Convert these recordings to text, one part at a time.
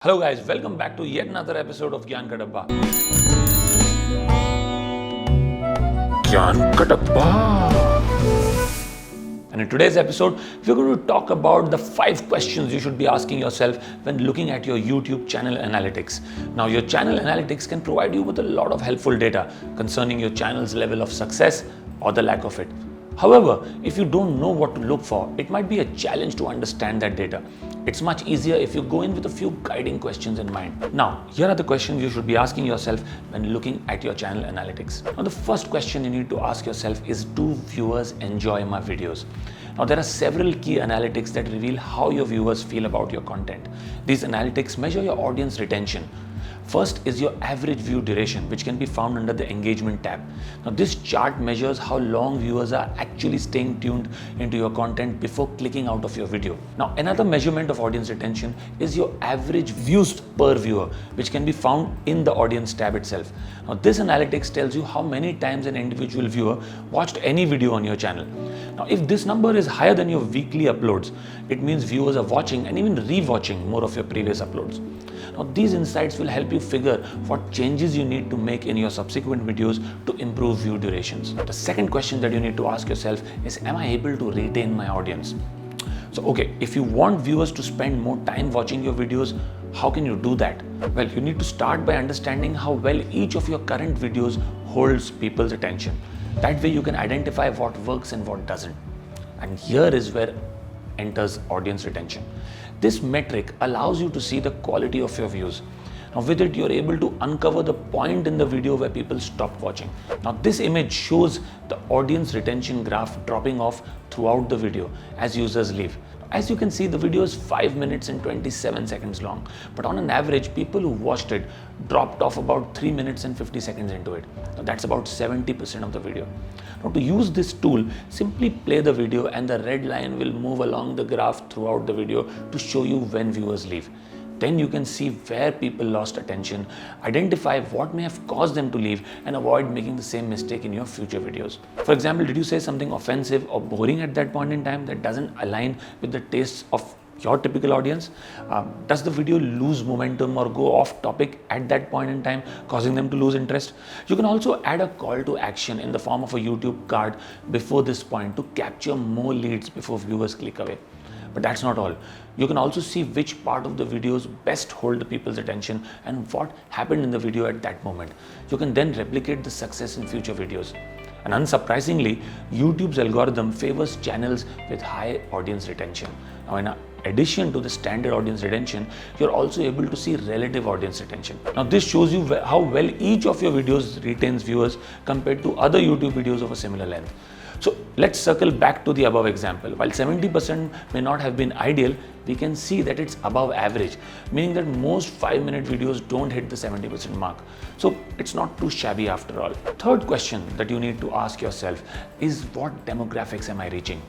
Hello guys, welcome back to yet another episode of Gyan Ka Dabba. Gyan Ka Dabba. And in today's episode, we're going to talk about the 5 questions you should be asking yourself when looking at your YouTube channel analytics. Now, your channel analytics can provide you with a lot of helpful data concerning your channel's level of success or the lack of it. However, if you don't know what to look for, it might be a challenge to understand that data. It's much easier if you go in with a few guiding questions in mind. Now, here are the questions you should be asking yourself when looking at your channel analytics. Now, the first question you need to ask yourself is, do viewers enjoy my videos? Now, there are several key analytics that reveal how your viewers feel about your content. These analytics measure your audience retention. First is your average view duration, which can be found under the engagement tab. Now, this chart measures how long viewers are actually staying tuned into your content before clicking out of your video. Now, another measurement of audience retention is your average views per viewer, which can be found in the audience tab itself. Now, this analytics tells you how many times an individual viewer watched any video on your channel. Now, if this number is higher than your weekly uploads, it means viewers are watching and even re-watching more of your previous uploads. Now, these insights will help you figure what changes you need to make in your subsequent videos to improve view durations. The second question that you need to ask yourself is, am I able to retain my audience? So, okay, if you want viewers to spend more time watching your videos, how can you do that? Well, you need to start by understanding how well each of your current videos holds people's attention. That way you can identify what works and what doesn't. And here is where enters audience retention. This metric allows you to see the quality of your views. Now, with it, you're able to uncover the point in the video where people stopped watching. Now, this image shows the audience retention graph dropping off throughout the video as users leave. As you can see, the video is 5 minutes and 27 seconds long, but on an average, people who watched it dropped off about 3 minutes and 50 seconds into it. Now, that's about 70% of the video. Now, to use this tool, simply play the video and the red line will move along the graph throughout the video to show you when viewers leave. Then you can see where people lost attention, identify what may have caused them to leave, and avoid making the same mistake in your future videos. For example, did you say something offensive or boring at that point in time that doesn't align with the tastes of your typical audience? Does the video lose momentum or go off topic at that point in time, causing them to lose interest? You can also add a call to action in the form of a YouTube card before this point to capture more leads before viewers click away. But that's not all. You can also see which part of the videos best hold the people's attention and what happened in the video at that moment. You can then replicate the success in future videos. And unsurprisingly, YouTube's algorithm favors channels with high audience retention. Now, in addition to the standard audience retention, you're also able to see relative audience retention. Now, this shows you how well each of your videos retains viewers compared to other YouTube videos of a similar length. So let's circle back to the above example. While 70% may not have been ideal, we can see that it's above average, meaning that most 5-minute videos don't hit the 70% mark. So it's not too shabby after all. Third question that you need to ask yourself is, what demographics am I reaching?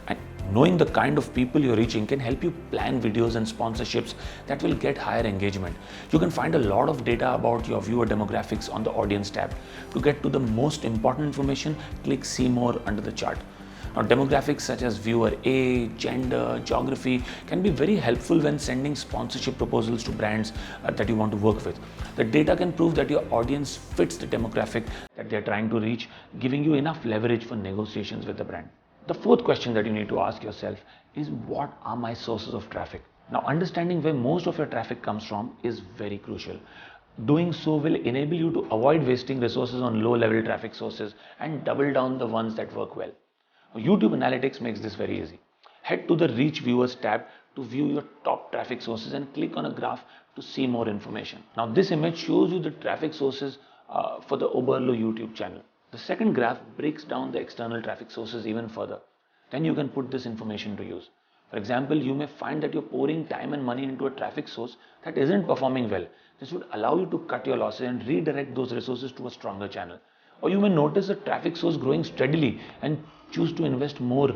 And knowing the kind of people you're reaching can help you plan videos and sponsorships that will get higher engagement. You can find a lot of data about your viewer demographics on the audience tab. To get to the most important information, click see more under the chart. Now, demographics such as viewer age, gender, geography can be very helpful when sending sponsorship proposals to brands that you want to work with. The data can prove that your audience fits the demographic that they're trying to reach, giving you enough leverage for negotiations with the brand. The fourth question that you need to ask yourself is, what are my sources of traffic? Now, understanding where most of your traffic comes from is very crucial. Doing so will enable you to avoid wasting resources on low-level traffic sources and double down the ones that work well. YouTube Analytics makes this very easy. Head to the Reach Viewers tab to view your top traffic sources and click on a graph to see more information. Now, this image shows you the traffic sources for the Oberlo YouTube channel. The second graph breaks down the external traffic sources even further. Then you can put this information to use. For example, you may find that you're pouring time and money into a traffic source that isn't performing well. This would allow you to cut your losses and redirect those resources to a stronger channel. Or you may notice a traffic source growing steadily and choose to invest more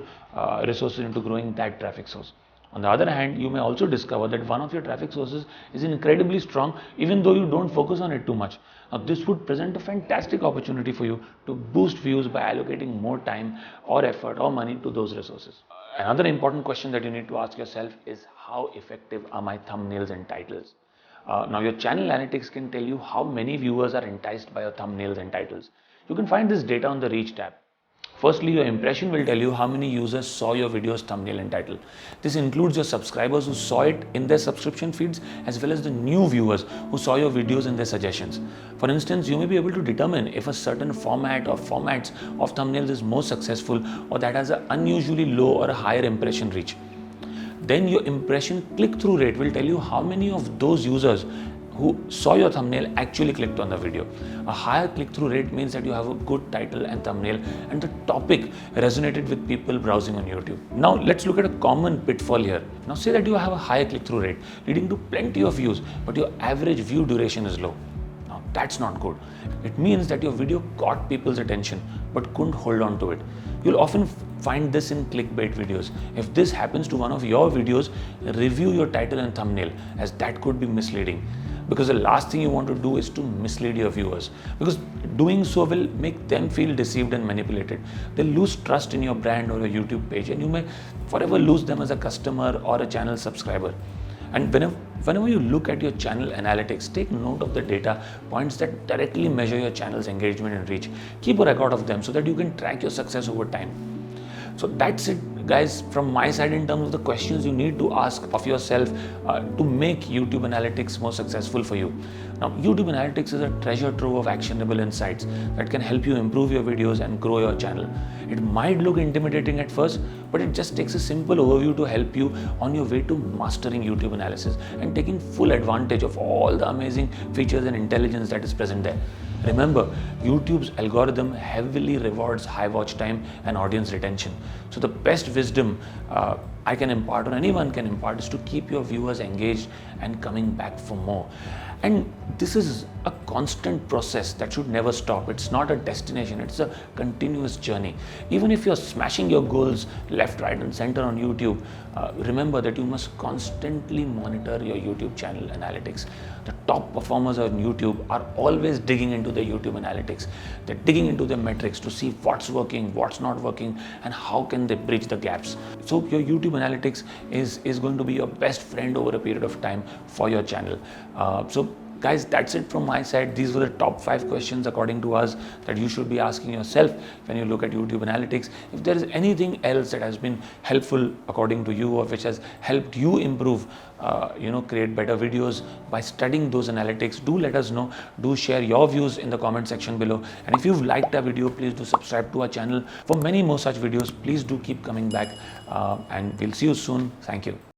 resources into growing that traffic source. On the other hand, you may also discover that one of your traffic sources is incredibly strong even though you don't focus on it too much. Now, this would present a fantastic opportunity for you to boost views by allocating more time or effort or money to those resources. Another important question that you need to ask yourself is, how effective are my thumbnails and titles? Now your channel analytics can tell you how many viewers are enticed by your thumbnails and titles. You can find this data on the Reach tab. Firstly, your impression will tell you how many users saw your video's thumbnail and title. This includes your subscribers who saw it in their subscription feeds, as well as the new viewers who saw your videos in their suggestions. For instance, you may be able to determine if a certain format or formats of thumbnails is more successful or that has an unusually low or a higher impression reach. Then your impression click-through rate will tell you how many of those users who saw your thumbnail actually clicked on the video. A higher click-through rate means that you have a good title and thumbnail and the topic resonated with people browsing on YouTube. Now let's look at a common pitfall here. Now say that you have a higher click-through rate leading to plenty of views, but your average view duration is low. Now that's not good. It means that your video caught people's attention but couldn't hold on to it. You'll often find this in clickbait videos. If this happens to one of your videos, review your title and thumbnail, as that could be misleading. Because the last thing you want to do is to mislead your viewers, because doing so will make them feel deceived and manipulated. They'll lose trust in your brand or your YouTube page, and you may forever lose them as a customer or a channel subscriber. And whenever you look at your channel analytics, take note of the data points that directly measure your channel's engagement and reach. Keep a record of them so that you can track your success over time. So that's it, guys, from my side in terms of the questions you need to ask of yourself to make YouTube Analytics more successful for you. Now, YouTube Analytics is a treasure trove of actionable insights that can help you improve your videos and grow your channel. It might look intimidating at first, but it just takes a simple overview to help you on your way to mastering YouTube analysis and taking full advantage of all the amazing features and intelligence that is present there. Remember, YouTube's algorithm heavily rewards high watch time and audience retention. So the best wisdom I can impart, or anyone can impart, is to keep your viewers engaged and coming back for more. And this is a constant process that should never stop. It's not a destination, it's a continuous journey. Even if you're smashing your goals left, right, and center on YouTube, remember that you must constantly monitor your YouTube channel analytics. The top performers on YouTube are always digging into their YouTube analytics. They're digging into their metrics to see what's working, what's not working, and how can they bridge the gaps. So your YouTube analytics is going to be your best friend over a period of time for your channel. So guys, that's it from my side. These were the top 5 questions according to us that you should be asking yourself when you look at YouTube analytics. If there is anything else that has been helpful according to you, or which has helped you improve, create better videos by studying those analytics, do let us know. Do share your views in the comment section below. And if you've liked our video, please do subscribe to our channel for many more such videos. Please do keep coming back, and we'll see you soon. Thank you.